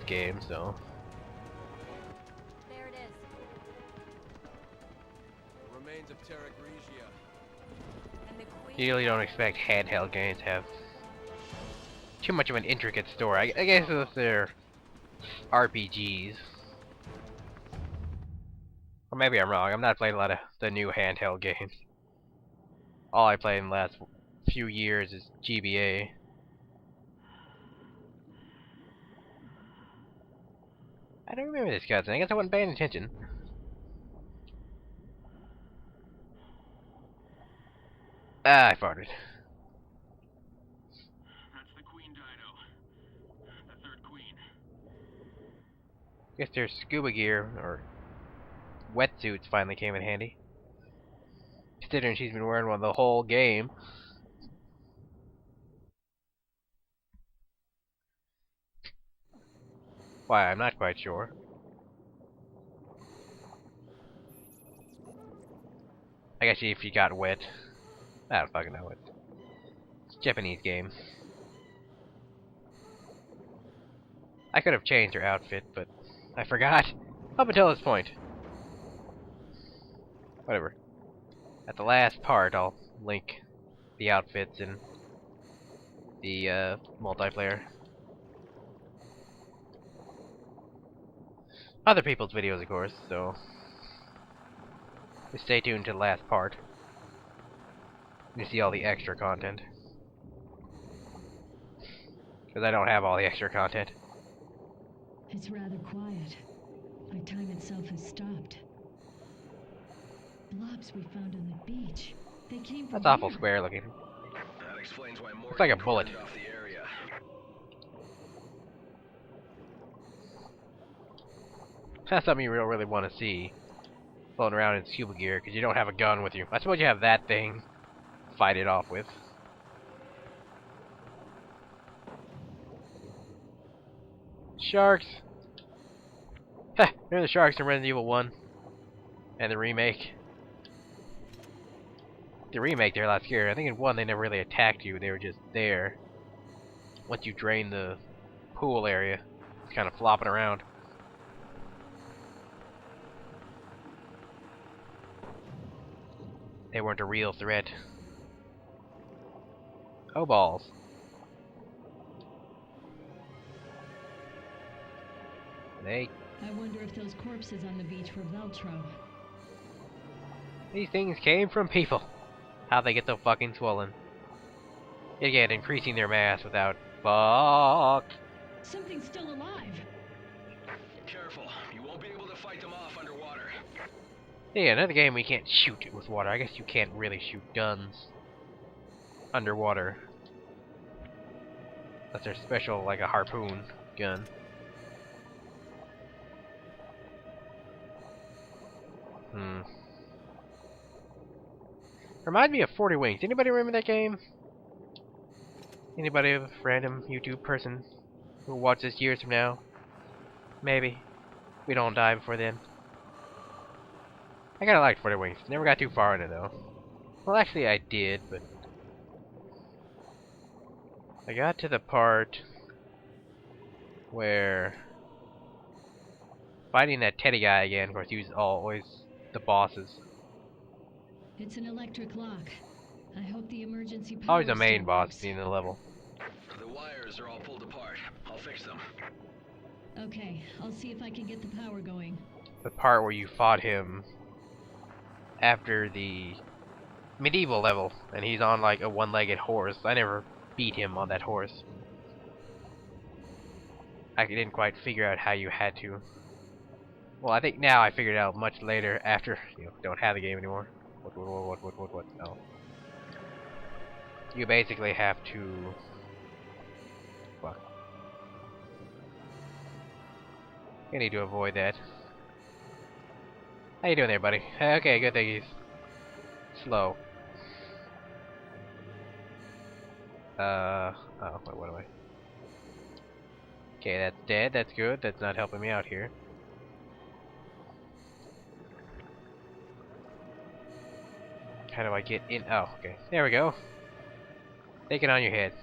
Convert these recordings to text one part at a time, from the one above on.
game, so There it is. The remains of Terra Grigia. And the queen. you really don't expect handheld games to have too much of an intricate story. I guess if they're RPGs. Or maybe I'm wrong. I'm not playing a lot of the new handheld games. All I played in the last few years is GBA. I don't remember this cutscene. I guess I wasn't paying attention. Ah, I farted. That's the Queen Dido. The third queen. Guess their scuba gear or wetsuits finally came in handy. Considering she's been wearing one the whole game. Why, I'm not quite sure. I guess if you got wet. I don't fucking know it. It's a Japanese game. I could have changed her outfit, but I forgot. Up until this point. Whatever. At the last part, I'll link the outfits in the multiplayer. Other people's videos, of course, so just stay tuned to the last part. You see all the extra content. Because I don't have all the extra content. It's rather quiet. Like time itself has stopped. Blobs we found on the beach. They came from That's awful here. square looking. That explains why more Looks like a bullet. off the area. That's something you really want to see. Floating around in scuba gear, because you don't have a gun with you. I suppose you have that thing to fight it off with. Sharks! Heh, they're the sharks in Resident Evil 1. And the remake. The remake, they're a lot scarier. I think in 1 they never really attacked you, they were just there. Once you drain the pool area, it's kind of flopping around. They weren't a real threat. Oh, balls. They... I wonder if those corpses on the beach were Veltro. These things came from people. How'd they get so fucking swollen? Again, increasing their mass without... Fuck! Something's still alive. Careful, you won't be able to fight them off underwater. Yeah, another game we can't shoot it with water. I guess you can't really shoot guns underwater. Unless they're special, like a harpoon gun. Reminds me of 40 Wings. Anybody remember that game? Anybody, a random YouTube person who will watch this years from now? Maybe. We don't die before then. I kinda liked 40 Wings. Never got too far in it though. Well, actually I did, but I got to the part where fighting that Teddy guy again. Of course, he was always the bosses. It's an electric lock. I hope the emergency power Always the main still boss works. at the end of the level. The wires are all pulled apart. I'll fix them. Okay, I'll see if I can get the power going. The part where you fought him after the medieval level, and he's on like a one-legged horse. I never beat him on that horse. I didn't quite figure out how you had to. Well, I think now I figured it out much later after, don't have the game anymore. What? No. You basically have to... Fuck. You need to avoid that. How you doing there, buddy? Okay, good thing he's slow. Oh, wait, what am I? Okay, that's dead. That's good. That's not helping me out here. How do I get in? Oh, okay. There we go. Take it on your head.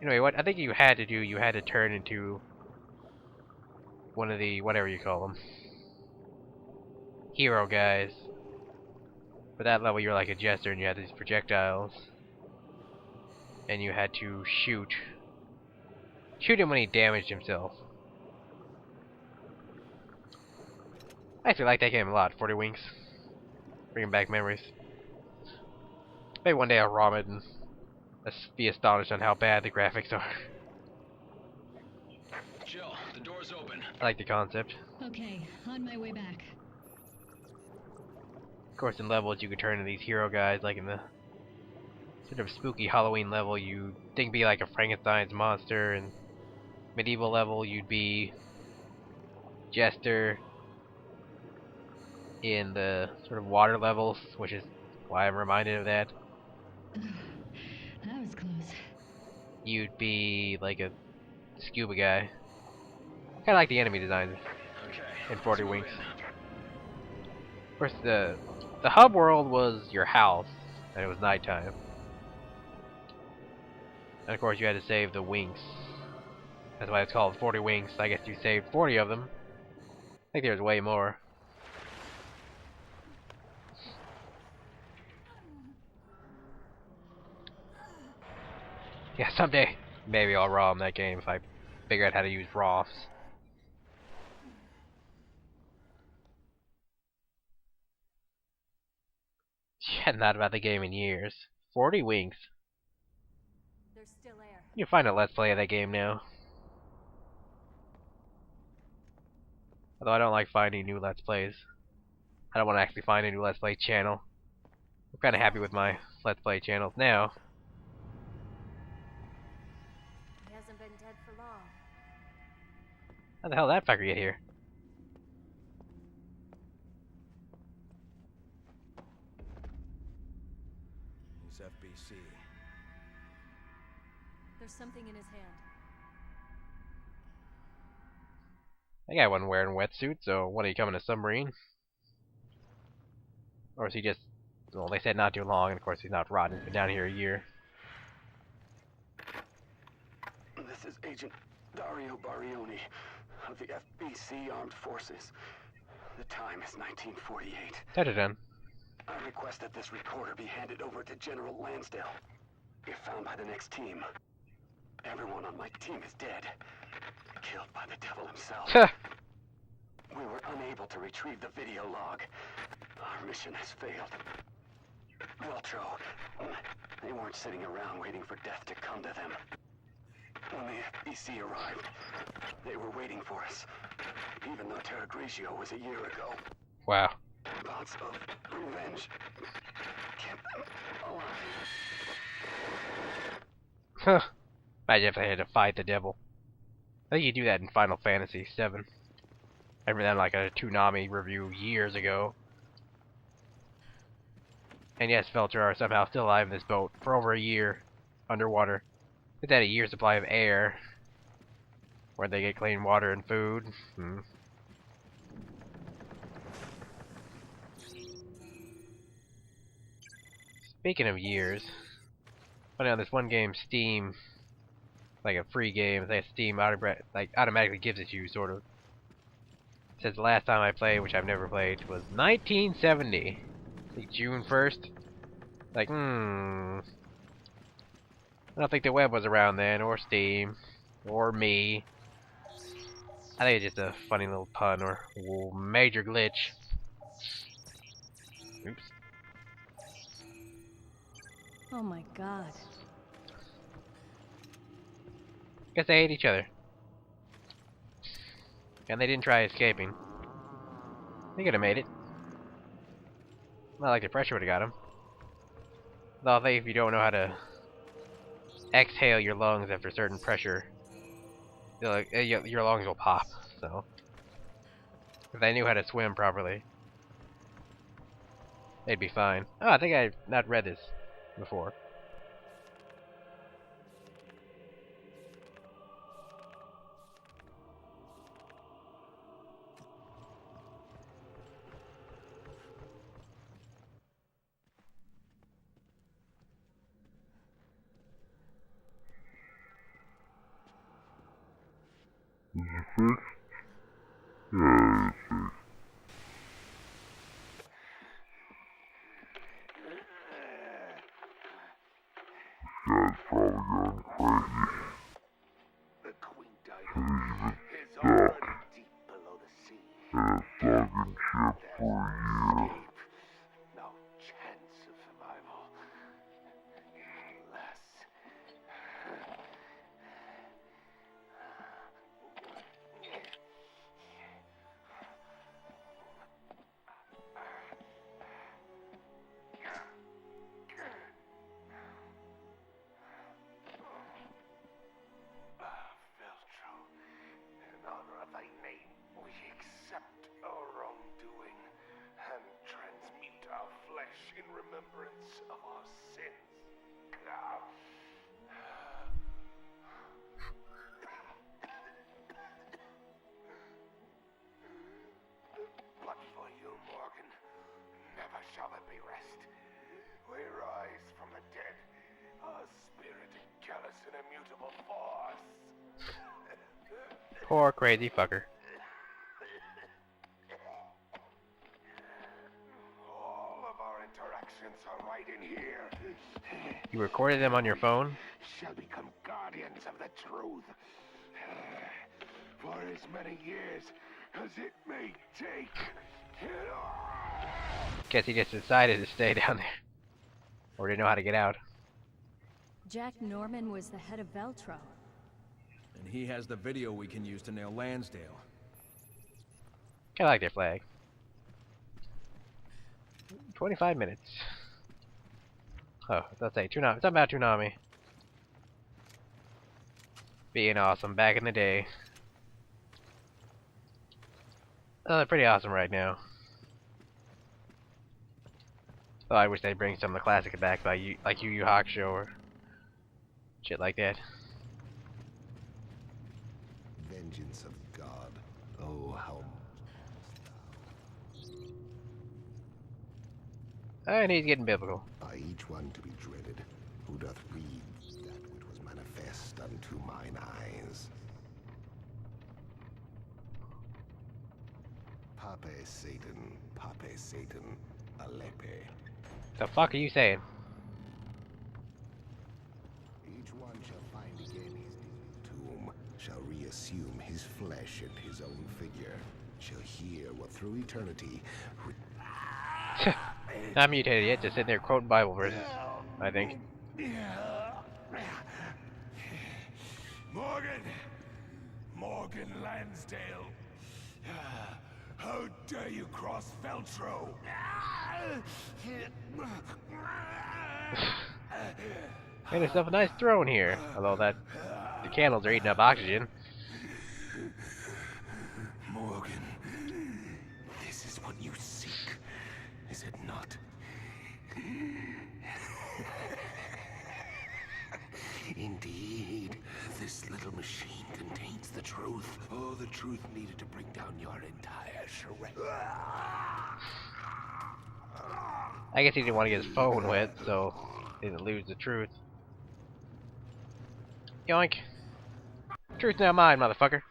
Anyway, what I think you had to do, you had to turn into one of the, whatever you call them, hero guys. For that level, you're like a jester, and you had these projectiles, and you had to shoot him when he damaged himself. I actually like that game a lot. 40 Winks, bringing back memories. Maybe one day I'll ROM it and be astonished on how bad the graphics are. Jill, the door's open. I like the concept. Okay, on my way back. Of course, in levels, you could turn into these hero guys, like in the sort of spooky Halloween level, you think be like a Frankenstein's monster, and medieval level, you'd be Jester. In the sort of water levels, which is why I'm reminded of that, That was close. you'd be like a scuba guy. Kind of like the enemy designs Okay. in 40 let's move Winks. in. Of course, the hub world was your house, and it was nighttime. And of course, you had to save the Winks. That's why it's called 40 Winks. I guess you saved 40 of them. I think there's way more. Yeah, someday maybe I'll ROM that game if I figure out how to use ROFs. Yeah, not about the game in years. 40 Winks. There's still air. You can find a Let's Play of that game now. Although I don't like finding new Let's Plays. I don't want to actually find a new Let's Play channel. I'm kind of happy with my Let's Play channels now. He hasn't been dead for long. How the hell did that fucker get here? He's FBC. There's something in his hand. That guy wasn't wearing a wetsuit, so what, are you coming, a submarine? Or is he just... Well, they said not too long, and of course he's not rotten. He's been down here a year. This is Agent Dario Barioni of the FBC Armed Forces. The time is 1948. Da-da-dun. I request that this recorder be handed over to General Lansdale. If found by the next team, everyone on my team is dead. Killed by the devil himself. We were unable to retrieve the video log. Our mission has failed. Veltro, they weren't sitting around waiting for death to come to them. When the FBC arrived, they were waiting for us, even though Terra Grigio was a year ago. Wow. Thoughts of revenge kept them alive. Huh. Imagine if they had to fight the devil. I think you do that in Final Fantasy VII. I remember that in like a Toonami review years ago. And yes, Veltro are somehow still alive in this boat for over a year underwater. It's had a year's supply of air, where they get clean water and food. Speaking of years, funny on this one game, Steam, like a free game, that Steam automatically gives it to you, sort of. It says the last time I played, which I've never played, was 1970. Like June 1st. Like, I don't think the web was around then, or Steam, or me. I think it's just a funny little pun, or major glitch. Oops. Oh my god. Guess they hate each other. And they didn't try escaping. They could have made it. Not like the pressure would have got them. Though I think if you don't know how to exhale your lungs after certain pressure, your lungs will pop. So, if they knew how to swim properly, they'd be fine. Oh, I think I've not read this before. The Queen Dido is already deep below the sea. Escape. No chance of survival. Unless... Veltro, in honor of thy name, we accept our wrongdoing and transmute our flesh in remembrance of our sins. But for you, Morgan, never shall there be rest. We rise from the dead, our spirit in callous and immutable force. Poor crazy fucker. All of our interactions are right in here. You recorded them on your phone? Shall become guardians of the truth. For as many years as it may take. Guess he just decided to stay down there. Or didn't know how to get out. Jack Norman was the head of Veltro. And he has the video we can use to nail Lansdale. Kinda like their flag. 25 minutes. Oh, let's say Toonami. Something about Toonami being awesome back in the day. Oh, they're pretty awesome right now. Oh, I wish they'd bring some of the classics back, like Yu Yu Hakusho or shit like that. Vengeance of God. Oh, how... And he's getting biblical. By each one to be dreaded, who doth read that which was manifest unto mine eyes. Pape Satan, Alepe. The fuck are you saying? Each one shall find again his tomb, shall reassume his flesh and his own figure, shall hear what through eternity... Not mutated yet, just sitting there quoting Bible verses, I think. Morgan Lansdale. How dare you cross Veltro? Made yourself a nice throne here, although the candles are eating up oxygen. Morgan, this is what you seek, is it not? Indeed, this little machine contains the truth. Oh, the truth needed to bring down your entire charade. I guess he didn't want to get his phone wet, so he didn't lose the truth. Yoink. Truth now mine, motherfucker.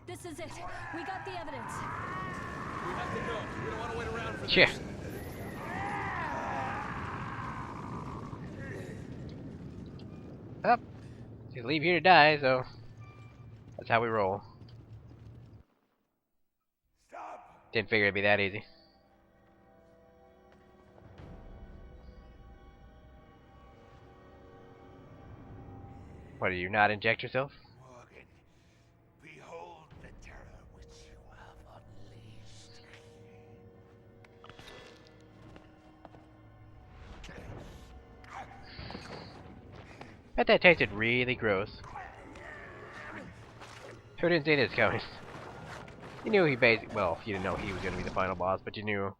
This is it. We got the evidence. We have to go. We don't want to wait around for this. Yeah. Up. You leave here to die, so that's how we roll. Stop! Didn't figure it'd be that easy. What, do you not inject yourself? Morgan, behold the terror which you have unleashed. Bet that tasted really gross. Who didn't see this coming? You knew he basically, well, you didn't know he was going to be the final boss, but you knew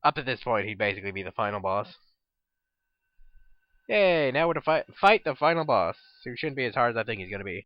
up to this point he'd basically be the final boss. Yay, now we're to fight the final boss, who shouldn't be as hard as I think he's going to be.